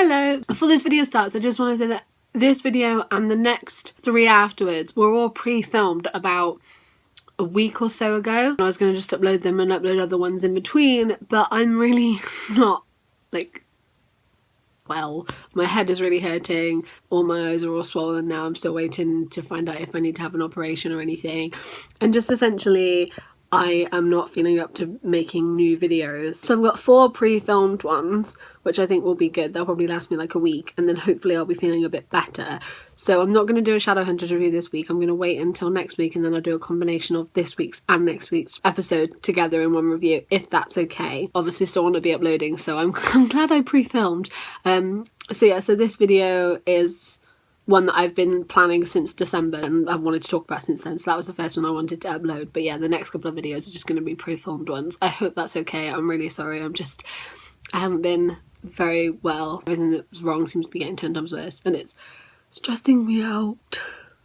Hello! Before this video starts, I just want to say that this video and the next 3 afterwards were all pre-filmed about a week or so ago. I was going to just upload them and upload other ones in between, but I'm really not, well. My head is really hurting, all my eyes are all swollen now. I'm still waiting to find out if I need to have an operation or anything. And just essentially, I am not feeling up to making new videos. So I've got 4 pre-filmed ones, which I think will be good. They'll probably last me like a week, and then hopefully I'll be feeling a bit better. So I'm not going to do a Shadowhunters review this week. I'm going to wait until next week, and then I'll do a combination of this week's and next week's episode together in one review, if that's okay. Obviously still want to be uploading, so I'm glad I pre-filmed. So this video is one that I've been planning since December and I've wanted to talk about since then, so that was the first one I wanted to upload. But yeah, the next couple of videos are just going to be pre-filmed ones. I hope that's okay. I'm really sorry. I haven't been very well. Everything that was wrong seems to be getting 10 times worse, and it's stressing me out.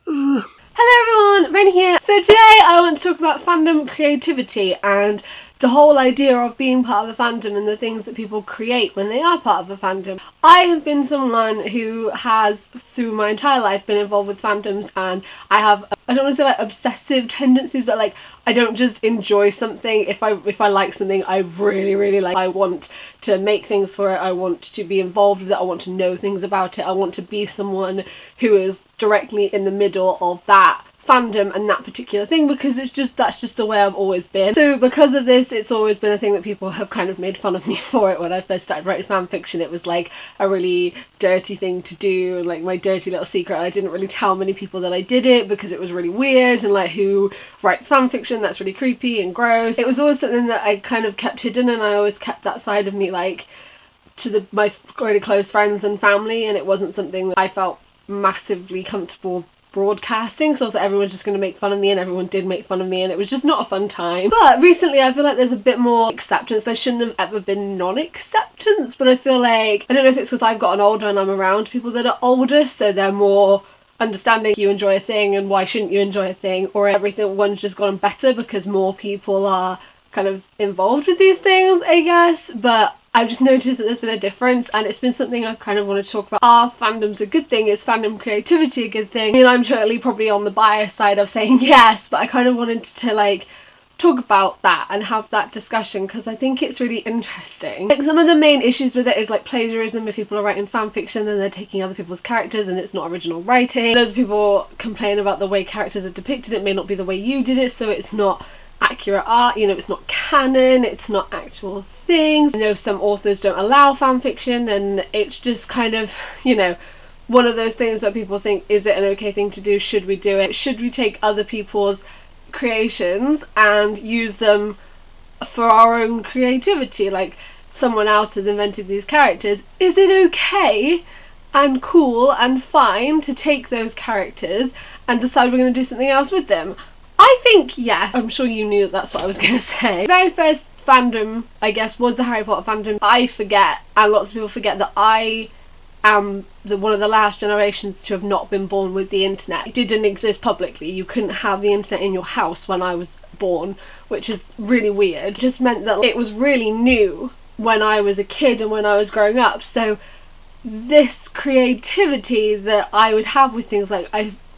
Ugh. Hello everyone, Ren here. So today I want to talk about fandom creativity and the whole idea of being part of a fandom and the things that people create when they are part of a fandom. I have been someone who has, through my entire life, been involved with fandoms, and I have, I don't want to say like obsessive tendencies, but like I don't just enjoy something. If I like something, I really like. I want to make things for it. I want to be involved with it. I want to know things about it. I want to be someone who is directly in the middle of that fandom and that particular thing, because that's just the way I've always been. So because of this, it's always been a thing that people have kind of made fun of me for it. When I first started writing fan fiction, it was like a really dirty thing to do, like my dirty little secret. I didn't really tell many people that I did it because it was really weird, and like, who writes fan fiction? That's really creepy and gross. It was always something that I kind of kept hidden, and I always kept that side of me like to my really close friends and family, and it wasn't something that I felt massively comfortable broadcasting, so I was like, everyone's just going to make fun of me, and everyone did make fun of me, and it was just not a fun time. But recently I feel like there's a bit more acceptance. There shouldn't have ever been non-acceptance, but I feel like, I don't know if it's because I've gotten older and I'm around people that are older, so they're more understanding. You enjoy a thing, and why shouldn't you enjoy a thing? Or everyone's just gotten better because more people are kind of involved with these things, I guess. But I've just noticed that there's been a difference, and it's been something I've kind of wanted to talk about. Are fandoms a good thing? Is fandom creativity a good thing? I mean, I'm totally probably on the bias side of saying yes, but I kind of wanted to like talk about that and have that discussion because I think it's really interesting. Like, some of the main issues with it is like plagiarism. If people are writing fan fiction, then they're taking other people's characters and it's not original writing. Loads of people complain about the way characters are depicted. It may not be the way you did it, so it's not accurate art, you know, it's not canon, it's not actual things. I know some authors don't allow fan fiction, and it's just kind of, you know, one of those things that people think, is it an okay thing to do? Should we do it? Should we take other people's creations and use them for our own creativity? Like, someone else has invented these characters. Is it okay and cool and fine to take those characters and decide we're going to do something else with them? I think, yeah. I'm sure you knew that's what I was going to say. The very first fandom, I guess, was the Harry Potter fandom. I forget, and lots of people forget, that I am one of the last generations to have not been born with the internet. It didn't exist publicly. You couldn't have the internet in your house when I was born, which is really weird. It just meant that it was really new when I was a kid and when I was growing up. So this creativity that I would have with things like,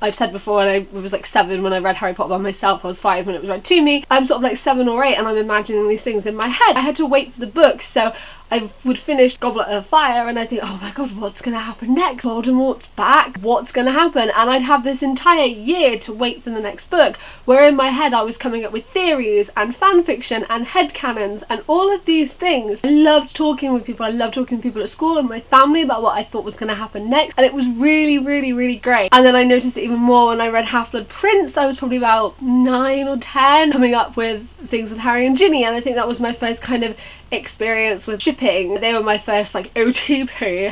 I've said before, and I was like 7 when I read Harry Potter by myself. I was 5 when it was read to me. I'm sort of like 7 or 8, and I'm imagining these things in my head. I had to wait for the book, so I would finish Goblet of Fire and I think, oh my god, what's going to happen next? Voldemort's back, what's going to happen? And I'd have this entire year to wait for the next book, where in my head I was coming up with theories and fan fiction and headcanons and all of these things. I loved talking with people. I loved talking to people at school and my family about what I thought was going to happen next, and it was really great. And then I noticed it even more when I read Half-Blood Prince. I was probably about 9 or 10, coming up with things with Harry and Ginny, and I think that was my first kind of experience with shipping. They were my first like OTP,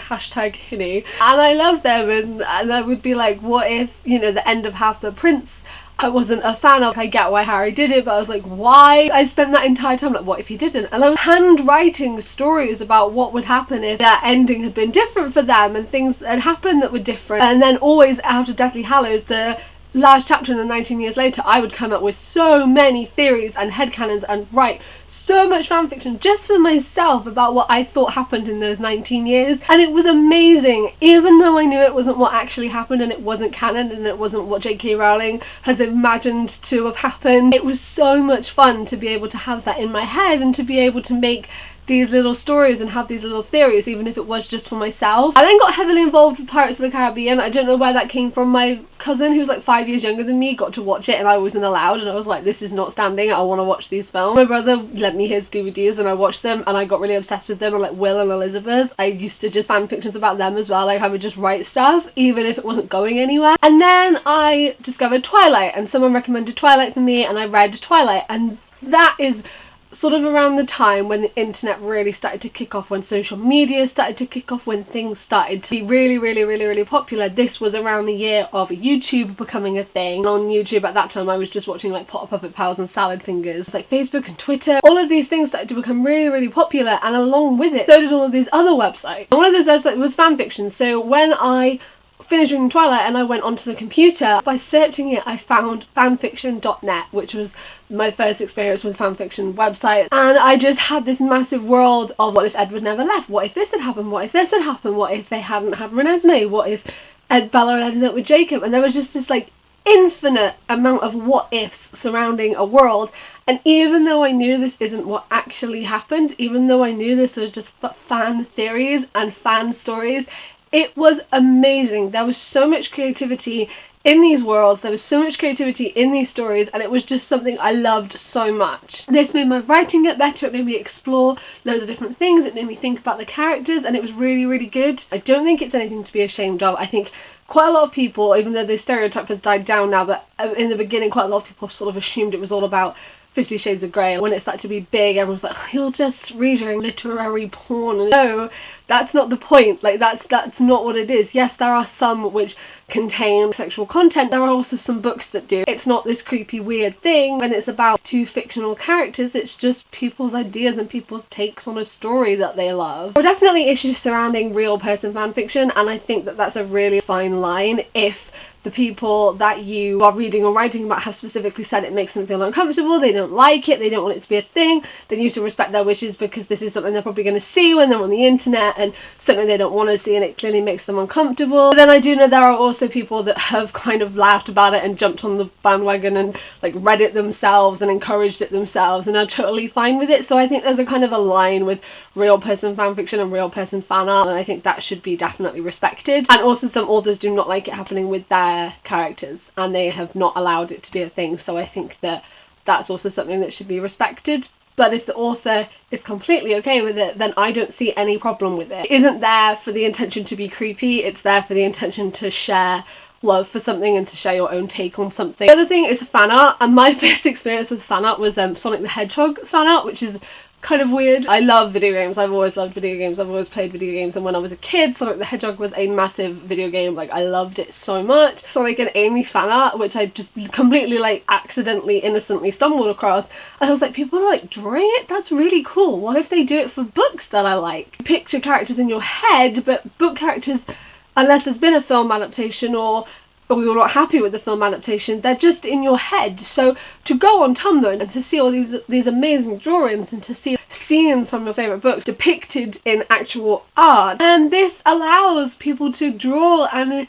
#Hinny, and I loved them, and I would be like, what if, you know, the end of Half-Blood Prince I wasn't a fan of. I get why Harry did it, but I was like, why? I spent that entire time like, what if he didn't? And I was handwriting stories about what would happen if that ending had been different for them, and things that had happened that were different. And then always out of Deathly Hallows, the last chapter in the 19 years later, I would come up with so many theories and headcanons and write so much fanfiction just for myself about what I thought happened in those 19 years. And it was amazing, even though I knew it wasn't what actually happened and it wasn't canon and it wasn't what J.K. Rowling has imagined to have happened. It was so much fun to be able to have that in my head and to be able to make these little stories and have these little theories, even if it was just for myself. I then got heavily involved with Pirates of the Caribbean. I don't know where that came from. My cousin, who's like 5 years younger than me, got to watch it and I wasn't allowed, and I was like, this is not standing, I want to watch these films. My brother lent me his DVDs and I watched them and I got really obsessed with them, and like Will and Elizabeth, I used to just fan fictions about them as well. Like I would just write stuff even if it wasn't going anywhere. And then I discovered Twilight, and someone recommended Twilight for me and I read Twilight, and that is sort of around the time when the internet really started to kick off, when social media started to kick off, when things started to be really popular. This was around the year of YouTube becoming a thing. On YouTube at that time I was just watching like Potter Puppet Pals and Salad Fingers. Like Facebook and Twitter, all of these things started to become really popular, and along with it so did all of these other websites. And one of those websites was fanfiction. So when I finished reading Twilight and I went onto the computer, by searching it I found fanfiction.net, which was my first experience with fanfiction website, and I just had this massive world of what if Edward never left, what if this had happened, what if this had happened, what if they hadn't had Renesmee, what if Bella had ended up with Jacob, and there was just this like infinite amount of what ifs surrounding a world. And even though I knew this isn't what actually happened, even though I knew this was just fan theories and fan stories, it was amazing. There was so much creativity in these worlds, there was so much creativity in these stories, and it was just something I loved so much. This made my writing get better, it made me explore loads of different things, it made me think about the characters, and it was really good. I don't think it's anything to be ashamed of. I think quite a lot of people, even though the stereotype has died down now, but in the beginning quite a lot of people sort of assumed it was all about 50 Shades of Grey. When it started to be big, everyone's like, oh, you're just reading literary porn. No, that's not the point. Like that's not what it is. Yes, there are some which contain sexual content. There are also some books that do. It's not this creepy weird thing. When it's about two fictional characters, it's just people's ideas and people's takes on a story that they love. There are definitely issues surrounding real person fanfiction, and I think that that's a really fine line. If the people that you are reading or writing about have specifically said it makes them feel uncomfortable, they don't like it, they don't want it to be a thing, then you should respect their wishes, because this is something they're probably going to see when they're on the internet and something they don't want to see, and it clearly makes them uncomfortable. But then I do know there are also people that have kind of laughed about it and jumped on the bandwagon and like read it themselves and encouraged it themselves and are totally fine with it. So I think there's a kind of a line with real person fanfiction and real person fan art, and I think that should be definitely respected. And also some authors do not like it happening with their characters, and they have not allowed it to be a thing, so I think that that's also something that should be respected. But if the author is completely okay with it, then I don't see any problem with it. It isn't there for the intention to be creepy, it's there for the intention to share love for something and to share your own take on something. The other thing is fan art, and my first experience with fan art was Sonic the Hedgehog fan art, which is kind of weird. I love video games. I've always loved video games. I've always played video games, and when I was a kid, Sonic the Hedgehog was a massive video game. Like, I loved it so much. Sonic and Amy fan art, which I just completely like accidentally, innocently stumbled across, and I was like, people are like drawing it? That's really cool. What if they do it for books that I like? Picture characters in your head, but book characters, unless there's been a film adaptation or you're not happy with the film adaptation, they're just in your head. So to go on Tumblr and to see all these amazing drawings and to see scenes from your favourite books depicted in actual art, and this allows people to draw and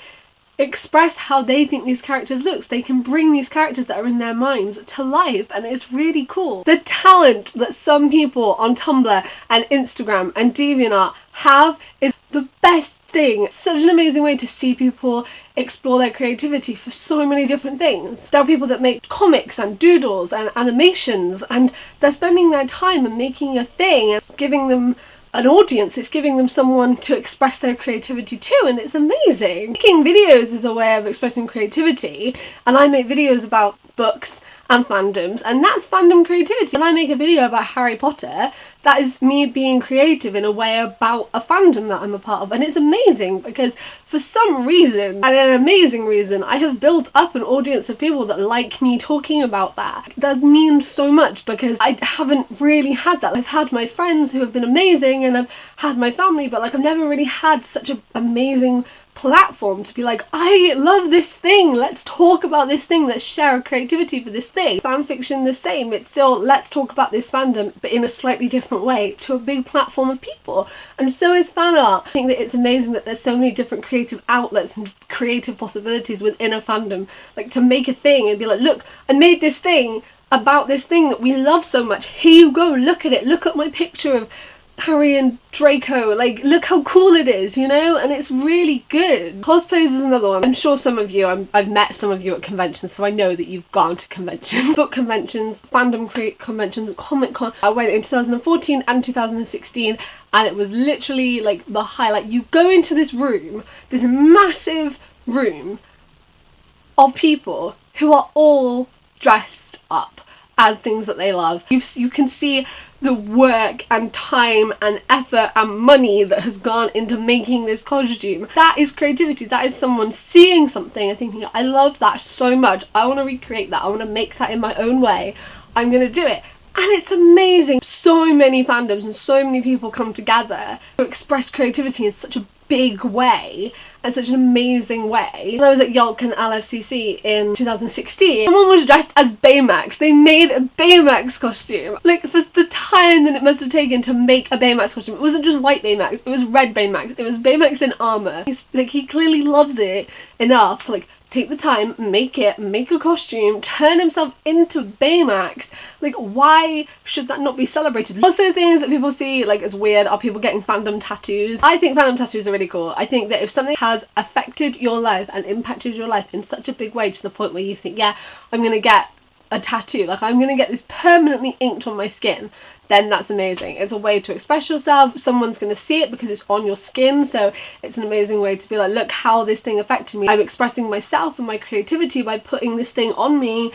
express how they think these characters look. They can bring these characters that are in their minds to life, and it's really cool. The talent that some people on Tumblr and Instagram and DeviantArt have is the best thing. It's such an amazing way to see people explore their creativity for so many different things. There are people that make comics and doodles and animations, and they're spending their time and making a thing. It's giving them an audience, it's giving them someone to express their creativity to, and it's amazing. Making videos is a way of expressing creativity, and I make videos about books and fandoms, and that's fandom creativity. When I make a video about Harry Potter, that is me being creative in a way about a fandom that I'm a part of. And it's amazing because for some reason, and an amazing reason, I have built up an audience of people that like me talking about that. That means so much because I haven't really had that. I've had my friends who have been amazing, and I've had my family, but like I've never really had such an amazing platform to be like, I love this thing, let's talk about this thing, let's share a creativity for this thing. Fanfiction the same, it's still let's talk about this fandom but in a slightly different way to a big platform of people. And so is fan art. I think that it's amazing that there's so many different creative outlets and creative possibilities within a fandom, like to make a thing and be like, look, I made this thing about this thing that we love so much, here you go, look at it, look at my picture of Harry and Draco, like look how cool it is, you know, and it's really good. Cosplays is another one. I'm sure some of you, I've met some of you at conventions, so I know that you've gone to conventions. Book conventions, fandom conventions, Comic Con. I went in 2014 and 2016 and it was literally like the highlight. You go into this room, this massive room of people who are all dressed up as things that they love. You can see the work and time and effort and money that has gone into making this costume. That is creativity. That is someone seeing something and thinking, I love that so much, I want to recreate that, I want to make that in my own way, I'm going to do it. And it's amazing. So many fandoms and so many people come together to express creativity in such a big way and such an amazing way. When I was at Yolk and LFCC in 2016, someone was dressed as Baymax. They made a Baymax costume. Like, for the time that it must have taken to make a Baymax costume, it wasn't just white Baymax, it was red Baymax. It was Baymax in armour. He clearly loves it enough to like take the time, make a costume, turn himself into Baymax. Like, why should that not be celebrated? Also, things that people see like as weird are people getting fandom tattoos. I think fandom tattoos are really cool. I think that if something has affected your life and impacted your life in such a big way to the point where you think, yeah, I'm gonna get a tattoo, like I'm gonna get this permanently inked on my skin, then that's amazing. It's a way to express yourself. Someone's going to see it because it's on your skin, so it's an amazing way to be like, look how this thing affected me. I'm expressing myself and my creativity by putting this thing on me,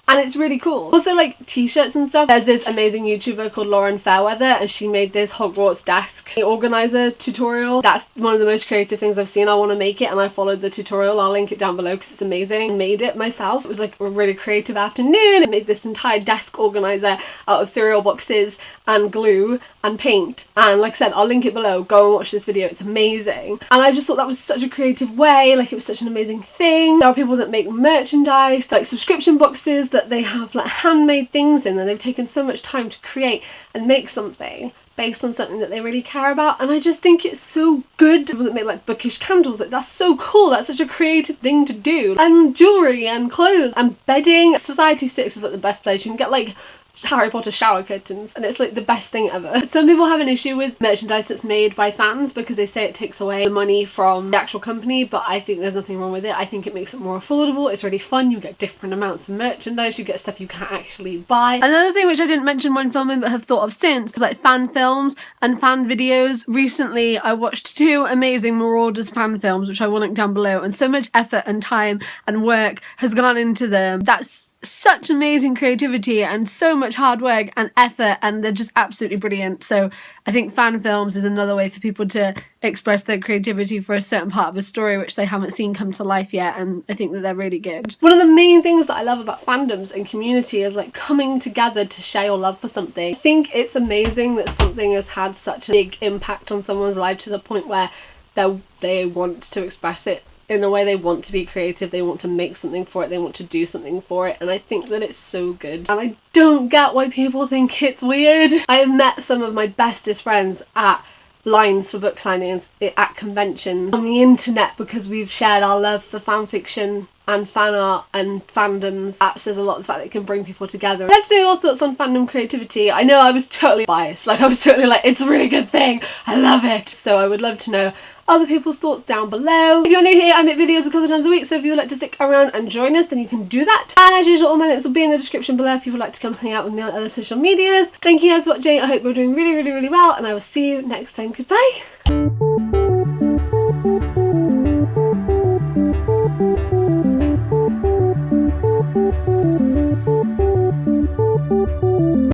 and it's really cool. Also, like t-shirts and stuff. There's this amazing YouTuber called Lauren Fairweather, and she made this Hogwarts desk organizer tutorial. That's one of the most creative things I've seen. I want to make it, and I followed the tutorial. I'll link it down below because it's amazing. I made it myself. It was like a really creative afternoon. I made this entire desk organizer out of cereal boxes and glue and paint, and like I said, I'll link it below. Go and watch this video, it's amazing. And I just thought that was such a creative way, like it was such an amazing thing. There are people that make merchandise, like subscription boxes that they have like handmade things in, and they've taken so much time to create and make something based on something that they really care about, and I just think it's so good. People that make like bookish candles, like that's so cool, that's such a creative thing to do. And jewellery and clothes and bedding. Society 6 is like the best place. You can get like Harry Potter shower curtains and it's like the best thing ever. Some people have an issue with merchandise that's made by fans because they say it takes away the money from the actual company, but I think there's nothing wrong with it. I think it makes it more affordable, it's really fun, you get different amounts of merchandise, you get stuff you can't actually buy. Another thing which I didn't mention when filming but have thought of since is like fan films and fan videos. Recently I watched 2 amazing Marauders fan films which I will link down below, and so much effort and time and work has gone into them. That's such amazing creativity and so much hard work and effort, and they're just absolutely brilliant. So I think fan films is another way for people to express their creativity for a certain part of a story which they haven't seen come to life yet, and I think that they're really good. One of the main things that I love about fandoms and community is like coming together to share your love for something. I think it's amazing that something has had such a big impact on someone's life to the point where they want to express it in the way they want to be creative, they want to make something for it, they want to do something for it, and I think that it's so good. And I don't get why people think it's weird. I have met some of my bestest friends at lines for book signings, at conventions, on the internet, because we've shared our love for fanfiction and fan art and fandoms. That says a lot, the fact that it can bring people together. Let's know your thoughts on fandom creativity. I know I was totally biased, like I was totally like, it's a really good thing, I love it. So I would love to know other people's thoughts down below. If you're new here, I make videos a couple of times a week, so if you would like to stick around and join us, then you can do that. And as usual, all my links will be in the description below if you would like to come hang out with me on other social medias. Thank you guys for watching. I hope you're doing really, really, really well, and I will see you next time. Goodbye.